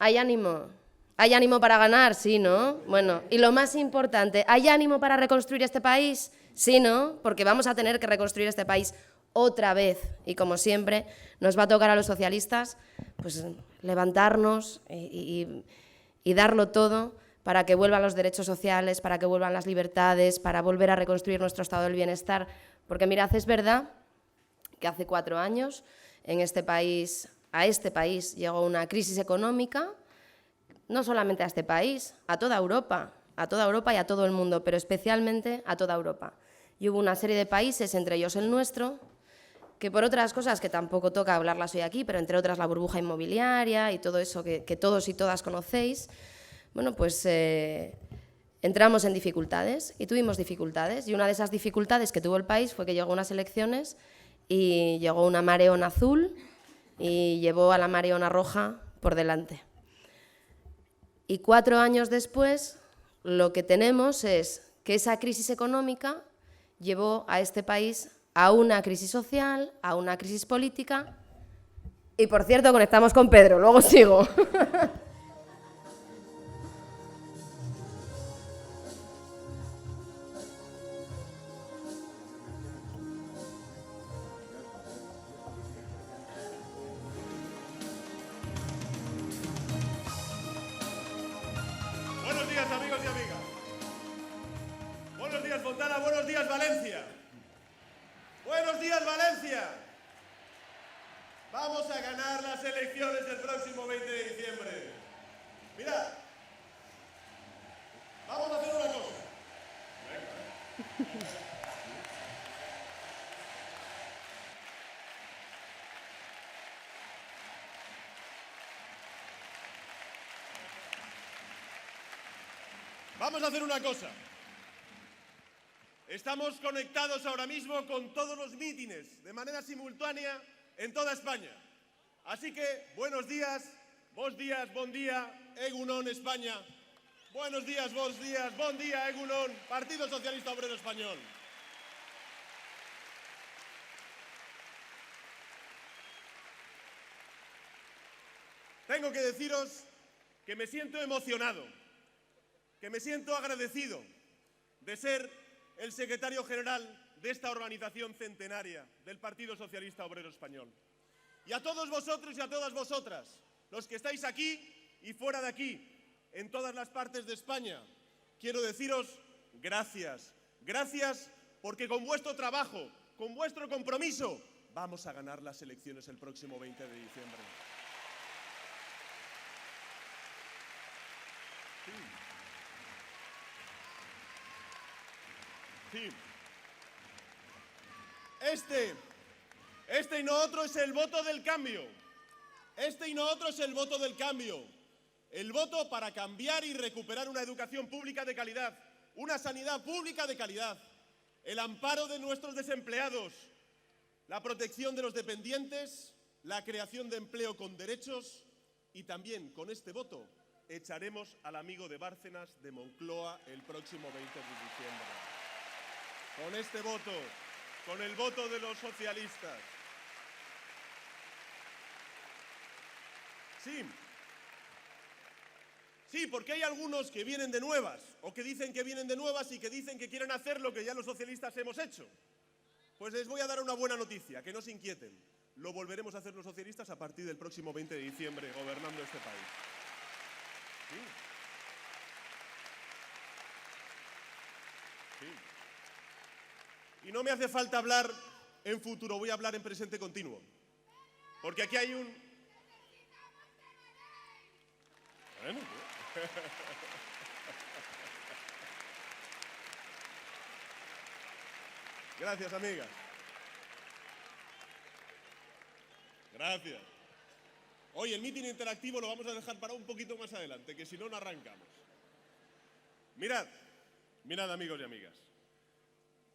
¿Hay ánimo? ¿Hay ánimo para ganar? Sí, ¿no? Bueno, y lo más importante, ¿hay ánimo para reconstruir este país? Sí, ¿no? Porque vamos a tener que reconstruir este país otra vez. Y como siempre, nos va a tocar a los socialistas pues, levantarnos y darlo todo para que vuelvan los derechos sociales, para que vuelvan las libertades, para volver a reconstruir nuestro estado del bienestar. Porque mirad, es verdad que hace 4 años a este país llegó una crisis económica, no solamente a este país, a toda Europa y a todo el mundo, pero especialmente a toda Europa. Y hubo una serie de países, entre ellos el nuestro, que por otras cosas que tampoco toca hablarlas hoy aquí, pero entre otras la burbuja inmobiliaria y todo eso que todos y todas conocéis, bueno, pues entramos en dificultades y tuvimos dificultades. Y una de esas dificultades que tuvo el país fue que llegó unas elecciones y llegó una mareona azul y llevó a la mareona roja por delante. Y 4 años después, lo que tenemos es que esa crisis económica llevó a este país a una crisis social, a una crisis política. Y, por cierto, conectamos con Pedro, luego sigo. Buenos días, amigos y amigas. Buenos días, Fontana. Buenos días, Valencia. Buenos días, Valencia. Vamos a ganar las elecciones el próximo 20 de diciembre. Mirad. Vamos a hacer una cosa. Vamos a hacer una cosa. Estamos conectados ahora mismo con todos los mítines de manera simultánea en toda España. Así que, buenos días, bon día, Egunon, España. Buenos días, bon día, Egunon, Partido Socialista Obrero Español. Tengo que deciros que me siento emocionado, que me siento agradecido de ser el secretario general de esta organización centenaria del Partido Socialista Obrero Español. Y a todos vosotros y a todas vosotras, los que estáis aquí y fuera de aquí, en todas las partes de España, quiero deciros gracias. Gracias porque con vuestro trabajo, con vuestro compromiso, vamos a ganar las elecciones el próximo 20 de diciembre. Sí. Este y no otro es el voto del cambio. Este y no otro es el voto del cambio. El voto para cambiar y recuperar una educación pública de calidad, una sanidad pública de calidad, el amparo de nuestros desempleados, la protección de los dependientes, la creación de empleo con derechos y también con este voto echaremos al amigo de Bárcenas de Moncloa el próximo 20 de diciembre. Con este voto, con el voto de los socialistas. Sí, porque hay algunos que vienen de nuevas, o que dicen que vienen de nuevas y que dicen que quieren hacer lo que ya los socialistas hemos hecho. Pues les voy a dar una buena noticia, que no se inquieten. Lo volveremos a hacer los socialistas a partir del próximo 20 de diciembre, gobernando este país. Sí. Y no me hace falta hablar en futuro, voy a hablar en presente continuo. Porque aquí hay un... Bueno, gracias, amigas. Gracias. Hoy el mitin interactivo lo vamos a dejar para un poquito más adelante, que si no, no arrancamos. Mirad, amigos y amigas.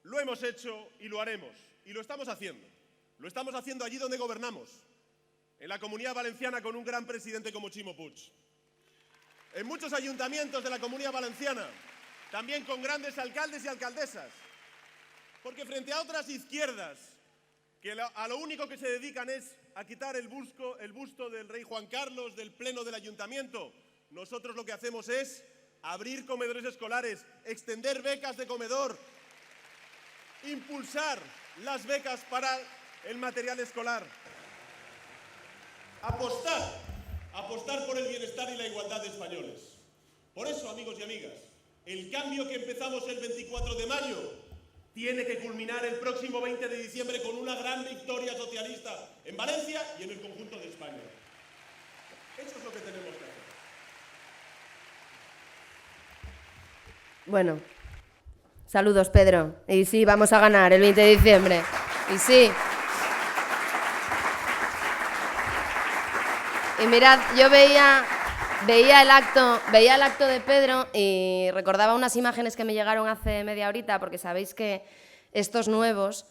Lo hemos hecho y lo haremos. Y lo estamos haciendo. Lo estamos haciendo allí donde gobernamos. En la Comunidad Valenciana con un gran presidente como Ximo Puig. En muchos ayuntamientos de la Comunidad Valenciana. También con grandes alcaldes y alcaldesas. Porque frente a otras izquierdas que a lo único que se dedican es a quitar el busto del rey Juan Carlos del pleno del ayuntamiento. Nosotros lo que hacemos es abrir comedores escolares, extender becas de comedor, impulsar las becas para el material escolar, apostar por el bienestar y la igualdad de españoles. Por eso, amigos y amigas, el cambio que empezamos el 24 de mayo tiene que culminar el próximo 20 de diciembre con una gran victoria socialista en Valencia y en el conjunto de España. Eso es lo que tenemos que hacer. Bueno, saludos, Pedro. Y sí, vamos a ganar el 20 de diciembre. Y sí. Y mirad, yo veía el acto de Pedro y recordaba unas imágenes que me llegaron hace media horita, porque sabéis que estos nuevos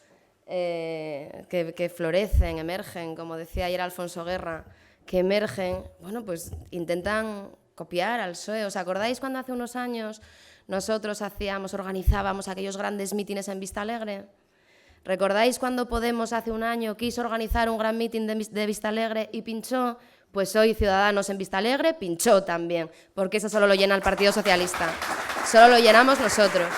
que florecen, emergen, como decía ayer Alfonso Guerra, que emergen, bueno, pues intentan copiar al PSOE. ¿Os acordáis cuando hace unos años nosotros organizábamos aquellos grandes mítines en Vistalegre? ¿Recordáis cuando Podemos hace un año quiso organizar un gran mítin de Vistalegre y pinchó? Pues hoy Ciudadanos en Vistalegre pinchó también, porque eso solo lo llena el Partido Socialista, solo lo llenamos nosotros.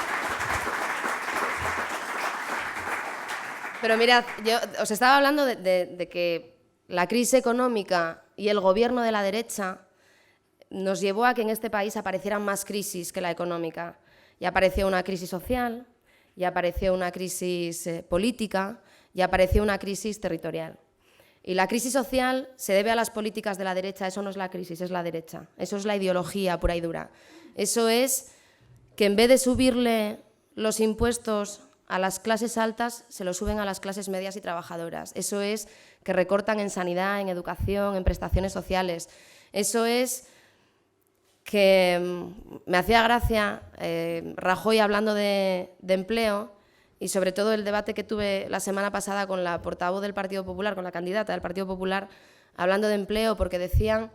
Pero mirad, yo os estaba hablando de que la crisis económica y el gobierno de la derecha nos llevó a que en este país aparecieran más crisis que la económica. Y apareció una crisis social, y apareció una crisis política, y apareció una crisis territorial. Y la crisis social se debe a las políticas de la derecha. Eso no es la crisis, es la derecha. Eso es la ideología pura y dura. Eso es que en vez de subirle los impuestos a las clases altas, se los suben a las clases medias y trabajadoras. Eso es que recortan en sanidad, en educación, en prestaciones sociales. Eso es que me hacía gracia Rajoy hablando de empleo, y sobre todo el debate que tuve la semana pasada con la portavoz del Partido Popular, con la candidata del Partido Popular, hablando de empleo, porque decían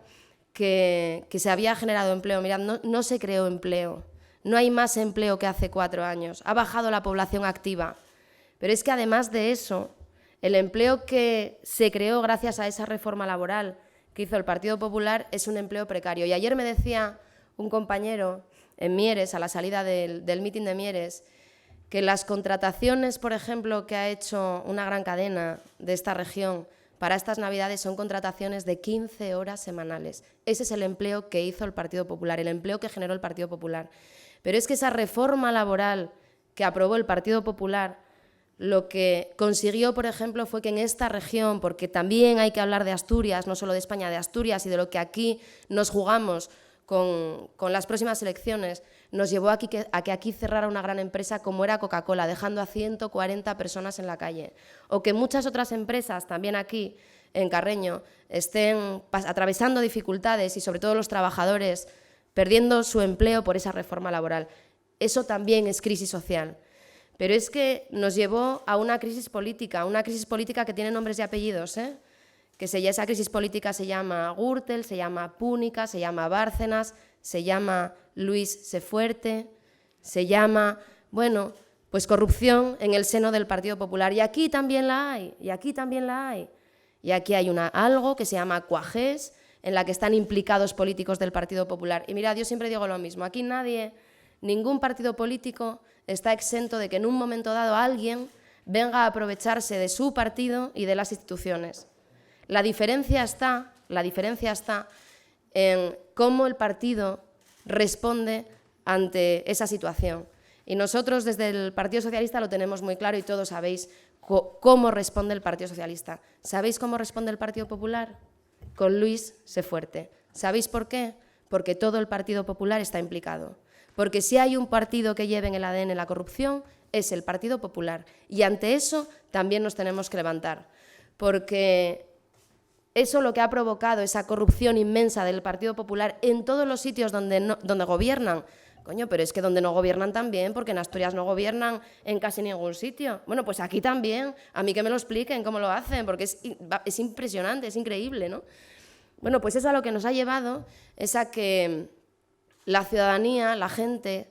que se había generado empleo. Mirad, no se creó empleo, no hay más empleo que hace 4 años, ha bajado la población activa. Pero es que además de eso, el empleo que se creó gracias a esa reforma laboral que hizo el Partido Popular es un empleo precario. Y ayer me decía un compañero en Mieres, a la salida del mitin de Mieres, que las contrataciones, por ejemplo, que ha hecho una gran cadena de esta región para estas Navidades son contrataciones de 15 horas semanales. Ese es el empleo que hizo el Partido Popular, el empleo que generó el Partido Popular. Pero es que esa reforma laboral que aprobó el Partido Popular, lo que consiguió, por ejemplo, fue que en esta región, porque también hay que hablar de Asturias, no solo de España, de Asturias y de lo que aquí nos jugamos con las próximas elecciones, nos llevó a que aquí cerrara una gran empresa como era Coca-Cola, dejando a 140 personas en la calle. O que muchas otras empresas, también aquí en Carreño, estén atravesando dificultades y sobre todo los trabajadores perdiendo su empleo por esa reforma laboral. Eso también es crisis social. Pero es que nos llevó a una crisis política que tiene nombres y apellidos, que esa crisis política se llama Gürtel, se llama Púnica, se llama Bárcenas, se llama Luis Sefuerte, se llama, bueno, pues corrupción en el seno del Partido Popular. Y aquí también la hay, y aquí también la hay. Y aquí hay algo que se llama Cuajés, en la que están implicados políticos del Partido Popular. Y mirad, yo siempre digo lo mismo, aquí ningún partido político está exento de que en un momento dado alguien venga a aprovecharse de su partido y de las instituciones. La diferencia está en cómo el partido responde ante esa situación. Y nosotros desde el Partido Socialista lo tenemos muy claro y todos sabéis cómo responde el Partido Socialista. ¿Sabéis cómo responde el Partido Popular? Con Luis Sefuerte. ¿Sabéis por qué? Porque todo el Partido Popular está implicado. Porque si hay un partido que lleve en el ADN la corrupción, es el Partido Popular. Y ante eso también nos tenemos que levantar. Porque eso lo que ha provocado, esa corrupción inmensa del Partido Popular en todos los sitios donde gobiernan. Coño, pero es que donde no gobiernan también, porque en Asturias no gobiernan en casi ningún sitio. Bueno, pues aquí también. A mí que me lo expliquen cómo lo hacen, porque es impresionante, es increíble, ¿no? Bueno, pues eso a lo que nos ha llevado es a que la ciudadanía, la gente,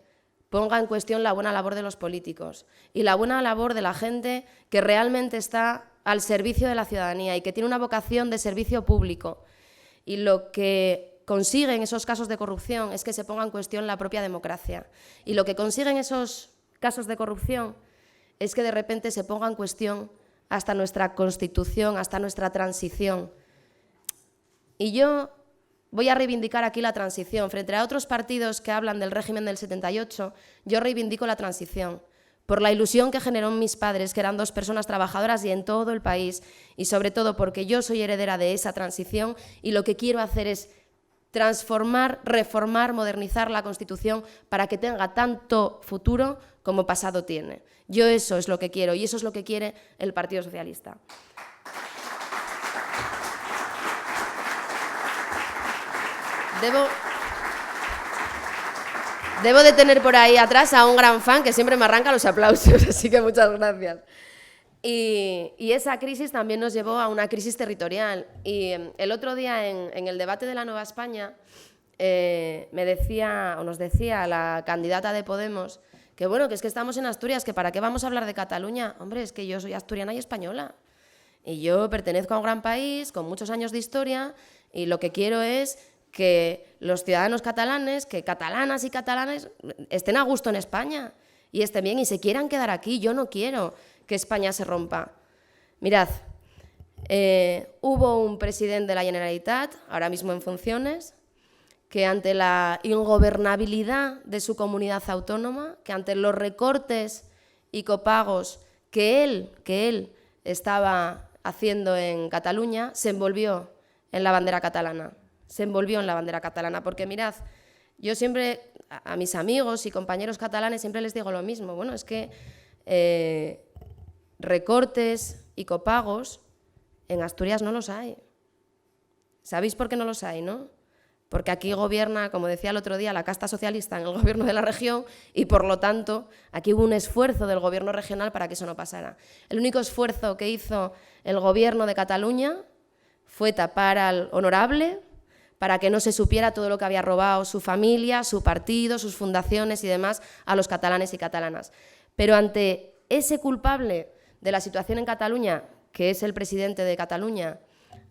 ponga en cuestión la buena labor de los políticos y la buena labor de la gente que realmente está al servicio de la ciudadanía y que tiene una vocación de servicio público. Y lo que consiguen esos casos de corrupción es que se ponga en cuestión la propia democracia. Y lo que consiguen esos casos de corrupción es que de repente se ponga en cuestión hasta nuestra Constitución, hasta nuestra transición. Y yo voy a reivindicar aquí la transición. Frente a otros partidos que hablan del régimen del 78, yo reivindico la transición, por la ilusión que generó en mis padres, que eran 2 personas trabajadoras y en todo el país, y sobre todo porque yo soy heredera de esa transición y lo que quiero hacer es transformar, reformar, modernizar la Constitución para que tenga tanto futuro como pasado tiene. Yo eso es lo que quiero y eso es lo que quiere el Partido Socialista. Debo de tener por ahí atrás a un gran fan que siempre me arranca los aplausos, así que muchas gracias. Y esa crisis también nos llevó a una crisis territorial. Y el otro día en el debate de la Nueva España nos decía la candidata de Podemos que bueno, que es que estamos en Asturias, que para qué vamos a hablar de Cataluña. Hombre, es que yo soy asturiana y española. Y yo pertenezco a un gran país con muchos años de historia y lo que quiero es que los ciudadanos catalanes, que catalanas y catalanes estén a gusto en España y estén bien y se quieran quedar aquí. Yo no quiero que España se rompa. Mirad, hubo un presidente de la Generalitat, ahora mismo en funciones, que ante la ingobernabilidad de su comunidad autónoma, que ante los recortes y copagos que él estaba haciendo en Cataluña, se envolvió en la bandera catalana. Se envolvió en la bandera catalana, porque mirad, yo siempre a mis amigos y compañeros catalanes siempre les digo lo mismo. Bueno, es que recortes y copagos en Asturias no los hay. ¿Sabéis por qué no los hay, no? Porque aquí gobierna, como decía el otro día, la casta socialista en el gobierno de la región y, por lo tanto, aquí hubo un esfuerzo del gobierno regional para que eso no pasara. El único esfuerzo que hizo el gobierno de Cataluña fue tapar al honorable para que no se supiera todo lo que había robado su familia, su partido, sus fundaciones y demás a los catalanes y catalanas. Pero ante ese culpable de la situación en Cataluña, que es el presidente de Cataluña,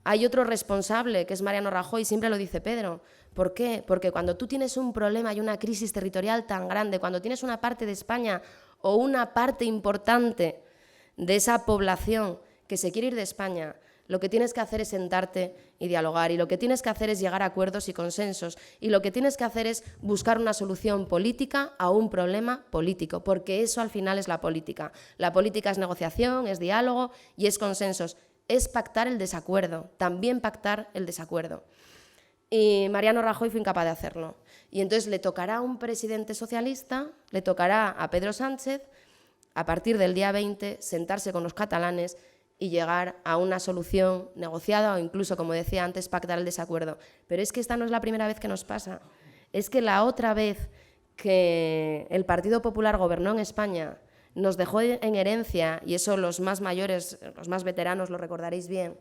hay otro responsable, que es Mariano Rajoy, siempre lo dice Pedro. ¿Por qué? Porque cuando tú tienes un problema y una crisis territorial tan grande, cuando tienes una parte de España o una parte importante de esa población que se quiere ir de España, lo que tienes que hacer es sentarte y dialogar, y lo que tienes que hacer es llegar a acuerdos y consensos, y lo que tienes que hacer es buscar una solución política a un problema político, porque eso al final es la política. La política es negociación, es diálogo y es consensos. Es pactar el desacuerdo, también pactar el desacuerdo. Y Mariano Rajoy fue incapaz de hacerlo. Y entonces le tocará a un presidente socialista, le tocará a Pedro Sánchez, a partir del día 20, sentarse con los catalanes y llegar a una solución negociada o incluso, como decía antes, pactar el desacuerdo. Pero es que esta no es la primera vez que nos pasa. Es que la otra vez que el Partido Popular gobernó en España nos dejó en herencia, y eso los más mayores, los más veteranos lo recordaréis bien,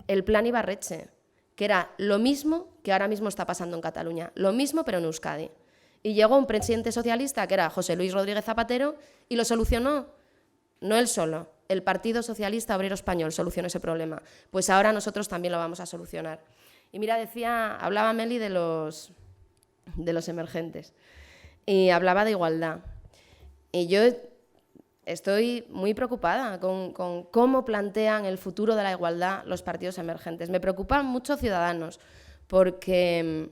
el Plan Ibarretxe, que era lo mismo que ahora mismo está pasando en Cataluña, lo mismo pero en Euskadi. Y llegó un presidente socialista, que era José Luis Rodríguez Zapatero, y lo solucionó, no él solo, el Partido Socialista Obrero Español solucionó ese problema. Pues ahora nosotros también lo vamos a solucionar. Y mira, hablaba Meli de los emergentes, y hablaba de igualdad. Y yo estoy muy preocupada con cómo plantean el futuro de la igualdad los partidos emergentes. Me preocupan mucho Ciudadanos, porque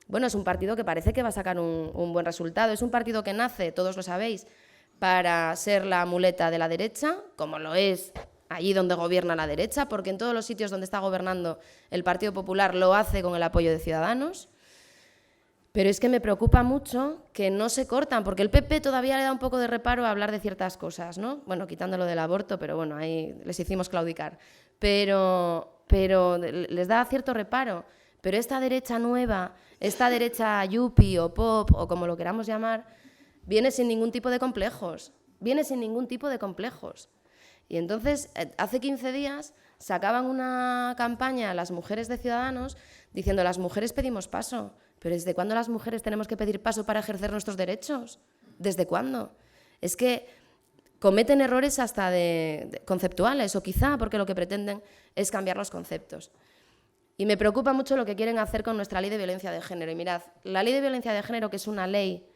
bueno, es un partido que parece que va a sacar un buen resultado. Es un partido que nace, todos lo sabéis, para ser la muleta de la derecha, como lo es allí donde gobierna la derecha, porque en todos los sitios donde está gobernando el Partido Popular lo hace con el apoyo de Ciudadanos. Pero es que me preocupa mucho que no se cortan, porque el PP todavía le da un poco de reparo a hablar de ciertas cosas, ¿no? Bueno, quitándolo del aborto, pero bueno, ahí les hicimos claudicar. Pero les da cierto reparo. Pero esta derecha nueva, esta derecha yuppie o pop, o como lo queramos llamar, viene sin ningún tipo de complejos. Viene sin ningún tipo de complejos. Y entonces, hace 15 días sacaban una campaña las mujeres de Ciudadanos diciendo: las mujeres pedimos paso. ¿Pero desde cuándo las mujeres tenemos que pedir paso para ejercer nuestros derechos? ¿Desde cuándo? Es que cometen errores hasta conceptuales, o quizá porque lo que pretenden es cambiar los conceptos. Y me preocupa mucho lo que quieren hacer con nuestra ley de violencia de género. Y mirad, la ley de violencia de género, que es una ley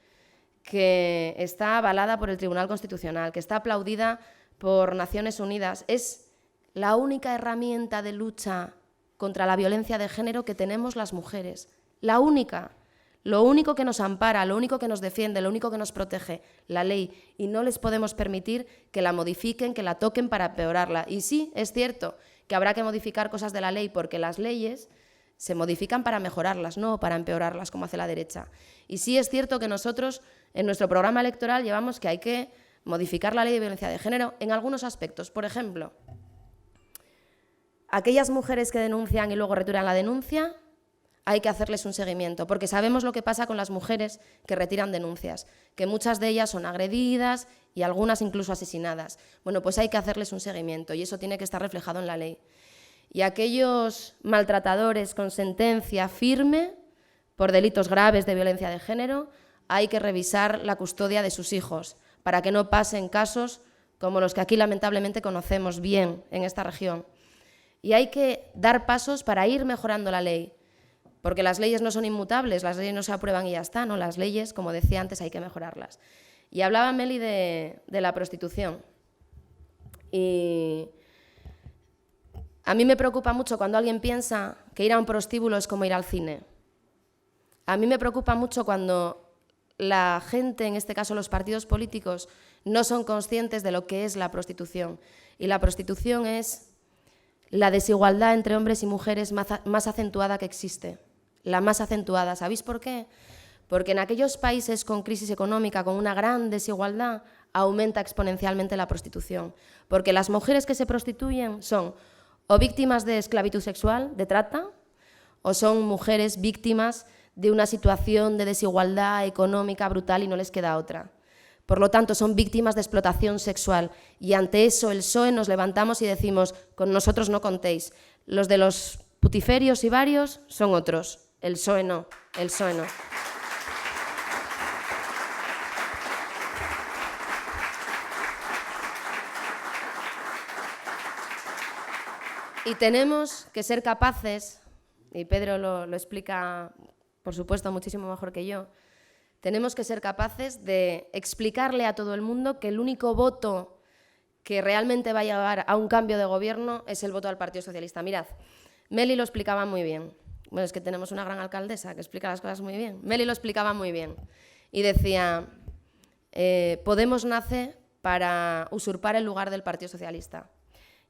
que está avalada por el Tribunal Constitucional, que está aplaudida por Naciones Unidas, es la única herramienta de lucha contra la violencia de género que tenemos las mujeres. La única. Lo único que nos ampara, lo único que nos defiende, lo único que nos protege, la ley. Y no les podemos permitir que la modifiquen, que la toquen para empeorarla. Y sí, es cierto que habrá que modificar cosas de la ley, porque las leyes se modifican para mejorarlas, no para empeorarlas, como hace la derecha. Y sí es cierto que nosotros, en nuestro programa electoral, llevamos que hay que modificar la ley de violencia de género en algunos aspectos. Por ejemplo, aquellas mujeres que denuncian y luego retiran la denuncia, hay que hacerles un seguimiento, porque sabemos lo que pasa con las mujeres que retiran denuncias, que muchas de ellas son agredidas y algunas incluso asesinadas. Bueno, pues hay que hacerles un seguimiento y eso tiene que estar reflejado en la ley. Y aquellos maltratadores con sentencia firme por delitos graves de violencia de género, hay que revisar la custodia de sus hijos para que no pasen casos como los que aquí lamentablemente conocemos bien en esta región. Y hay que dar pasos para ir mejorando la ley, porque las leyes no son inmutables, las leyes no se aprueban y ya está, ¿no? Las leyes, como decía antes, hay que mejorarlas. Y hablaba Meli de la prostitución. Y a mí me preocupa mucho cuando alguien piensa que ir a un prostíbulo es como ir al cine. A mí me preocupa mucho cuando la gente, en este caso los partidos políticos, no son conscientes de lo que es la prostitución. Y la prostitución es la desigualdad entre hombres y mujeres más acentuada que existe. La más acentuada. ¿Sabéis por qué? Porque en aquellos países con crisis económica, con una gran desigualdad, aumenta exponencialmente la prostitución. Porque las mujeres que se prostituyen son o víctimas de esclavitud sexual, de trata, o son mujeres víctimas de una situación de desigualdad económica brutal y no les queda otra. Por lo tanto, son víctimas de explotación sexual. Y ante eso, el PSOE nos levantamos y decimos, con nosotros no contéis. Los de los putiferios y varios son otros. El PSOE no, el PSOE no. Y tenemos que ser capaces, y Pedro lo explica, por supuesto, muchísimo mejor que yo, tenemos que ser capaces de explicarle a todo el mundo que el único voto que realmente va a llevar a un cambio de gobierno es el voto al Partido Socialista. Mirad, Meli lo explicaba muy bien. Bueno, es que tenemos una gran alcaldesa que explica las cosas muy bien. Meli lo explicaba muy bien y decía, Podemos nace para usurpar el lugar del Partido Socialista.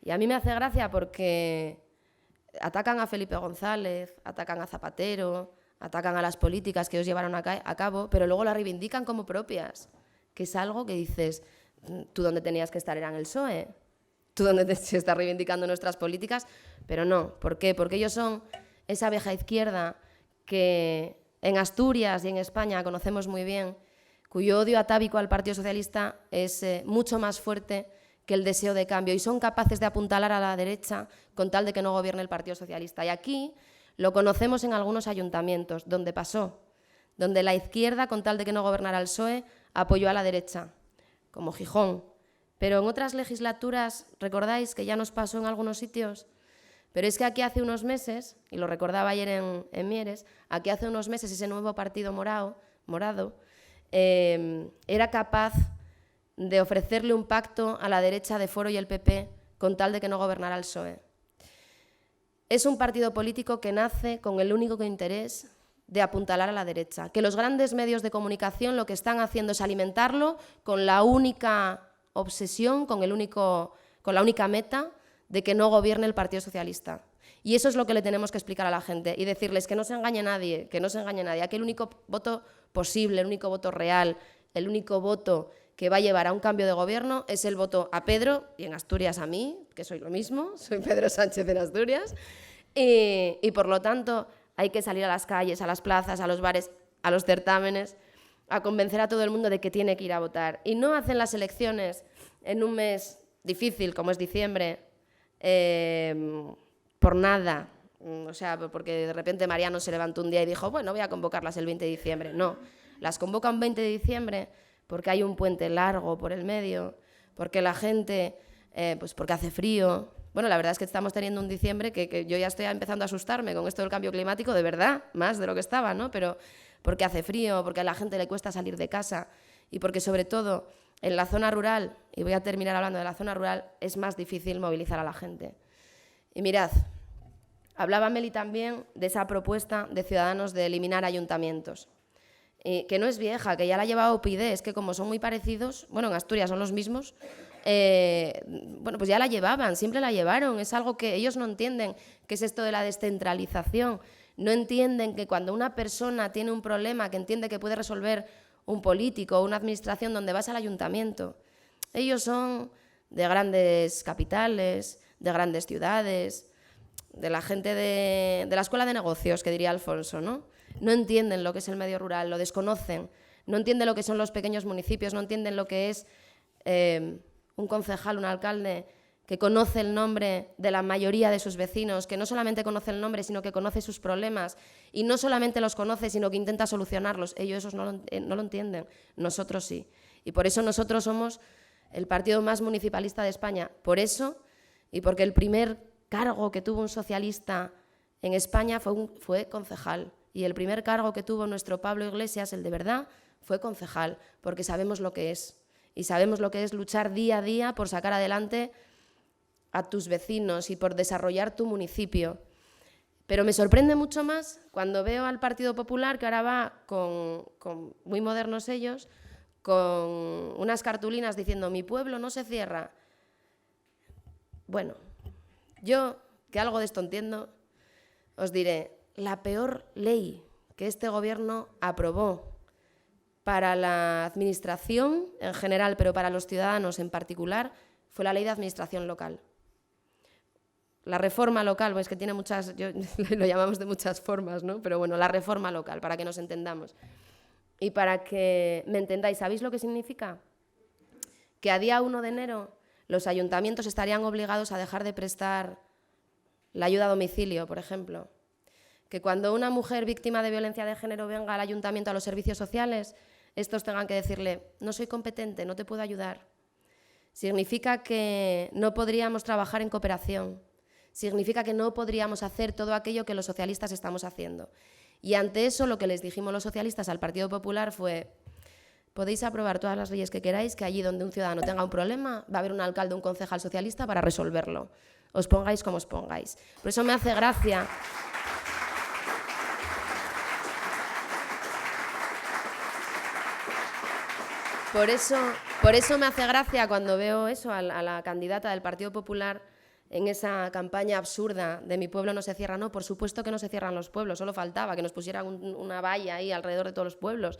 Y a mí me hace gracia porque atacan a Felipe González, atacan a Zapatero, atacan a las políticas que ellos llevaron a cabo, pero luego las reivindican como propias, que es algo que dices, tú donde tenías que estar era en el PSOE, tú donde se está reivindicando nuestras políticas, pero no. ¿Por qué? Porque ellos son esa vieja izquierda que en Asturias y en España conocemos muy bien, cuyo odio atávico al Partido Socialista es mucho más fuerte que el deseo de cambio, y son capaces de apuntalar a la derecha con tal de que no gobierne el Partido Socialista. Y aquí lo conocemos en algunos ayuntamientos, donde pasó, donde la izquierda, con tal de que no gobernara el PSOE, apoyó a la derecha, como Gijón. Pero en otras legislaturas, ¿recordáis que ya nos pasó en algunos sitios? Pero es que aquí hace unos meses, y lo recordaba ayer en Mieres, aquí hace unos meses ese nuevo partido morado era capaz de ofrecerle un pacto a la derecha de Foro y el PP con tal de que no gobernara el PSOE. Es un partido político que nace con el único interés de apuntalar a la derecha, que los grandes medios de comunicación lo que están haciendo es alimentarlo con la única obsesión, con la única meta de que no gobierne el Partido Socialista. Y eso es lo que le tenemos que explicar a la gente y decirles que no se engañe nadie, aquí el único voto posible, el único voto real, el único voto que va a llevar a un cambio de gobierno es el voto a Pedro y en Asturias a mí, que soy lo mismo, soy Pedro Sánchez en Asturias, y por lo tanto hay que salir a las calles, a las plazas, a los bares, a los certámenes, a convencer a todo el mundo de que tiene que ir a votar. Y no hacen las elecciones en un mes difícil como es diciembre, por nada, o sea, porque de repente Mariano se levantó un día y dijo, bueno, voy a convocarlas el 20 de diciembre. No, las convoca un 20 de diciembre porque hay un puente largo por el medio, porque la gente, pues porque hace frío. Bueno, la verdad es que estamos teniendo un diciembre que yo ya estoy empezando a asustarme con esto del cambio climático, de verdad, más de lo que estaba, ¿no? Pero porque hace frío, porque a la gente le cuesta salir de casa y porque sobre todo en la zona rural, y voy a terminar hablando de la zona rural, es más difícil movilizar a la gente. Y mirad, hablaba Meli también de esa propuesta de Ciudadanos de eliminar ayuntamientos, que no es vieja, que ya la ha llevado UPyD, es que como son muy parecidos, bueno, en Asturias son los mismos, bueno, pues ya la llevaban, siempre la llevaron, es algo que ellos no entienden, que es esto de la descentralización, no entienden que cuando una persona tiene un problema que entiende que puede resolver un político o una administración, donde vas al ayuntamiento. Ellos son de grandes capitales, de grandes ciudades, de la gente de la escuela de negocios, que diría Alfonso, ¿no? No entienden lo que es el medio rural, lo desconocen, no entienden lo que son los pequeños municipios, no entienden lo que es un concejal, un alcalde que conoce el nombre de la mayoría de sus vecinos, que no solamente conoce el nombre, sino que conoce sus problemas, y no solamente los conoce, sino que intenta solucionarlos. Ellos esos no lo entienden, nosotros sí. Y por eso nosotros somos el partido más municipalista de España. Por eso, y porque el primer cargo que tuvo un socialista en España fue concejal. Y el primer cargo que tuvo nuestro Pablo Iglesias, el de verdad, fue concejal, porque sabemos lo que es. Y sabemos lo que es luchar día a día por sacar adelante a tus vecinos y por desarrollar tu municipio. Pero me sorprende mucho más cuando veo al Partido Popular, que ahora va con muy modernos ellos, con unas cartulinas diciendo «Mi pueblo no se cierra». Bueno, yo, que algo de esto entiendo, os diré, la peor ley que este gobierno aprobó para la administración en general, pero para los ciudadanos en particular, fue la ley de administración local. La reforma local, pues que tiene muchas, lo llamamos de muchas formas, ¿no? Pero bueno, la reforma local, para que nos entendamos. Y para que me entendáis, ¿sabéis lo que significa? Que a día 1 de enero los ayuntamientos estarían obligados a dejar de prestar la ayuda a domicilio, por ejemplo. Que cuando una mujer víctima de violencia de género venga al ayuntamiento a los servicios sociales, estos tengan que decirle, no soy competente, no te puedo ayudar. Significa que no podríamos trabajar en cooperación. Significa que no podríamos hacer todo aquello que los socialistas estamos haciendo. Y ante eso lo que les dijimos los socialistas al Partido Popular fue, podéis aprobar todas las leyes que queráis, que allí donde un ciudadano tenga un problema va a haber un alcalde o un concejal socialista para resolverlo. Os pongáis como os pongáis. Por eso me hace gracia. Por eso me hace gracia cuando veo eso a la candidata del Partido Popular en esa campaña absurda de mi pueblo no se cierra. No, por supuesto que no se cierran los pueblos, solo faltaba que nos pusieran una valla ahí alrededor de todos los pueblos.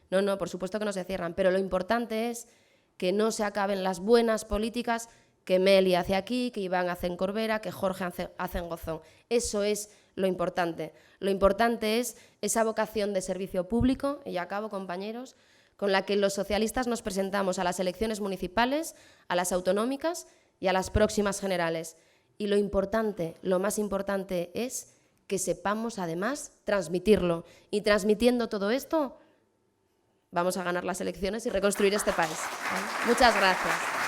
No, por supuesto que no se cierran, pero lo importante es que no se acaben las buenas políticas que Meli hace aquí, que Iván hace en Corbera, que Jorge hace en Gozón. Eso es lo importante. Lo importante es esa vocación de servicio público, y ya acabo, compañeros, con la que los socialistas nos presentamos a las elecciones municipales, a las autonómicas y a las próximas generales. Y lo importante, lo más importante es que sepamos además transmitirlo. Y transmitiendo todo esto, vamos a ganar las elecciones y reconstruir este país. Muchas gracias.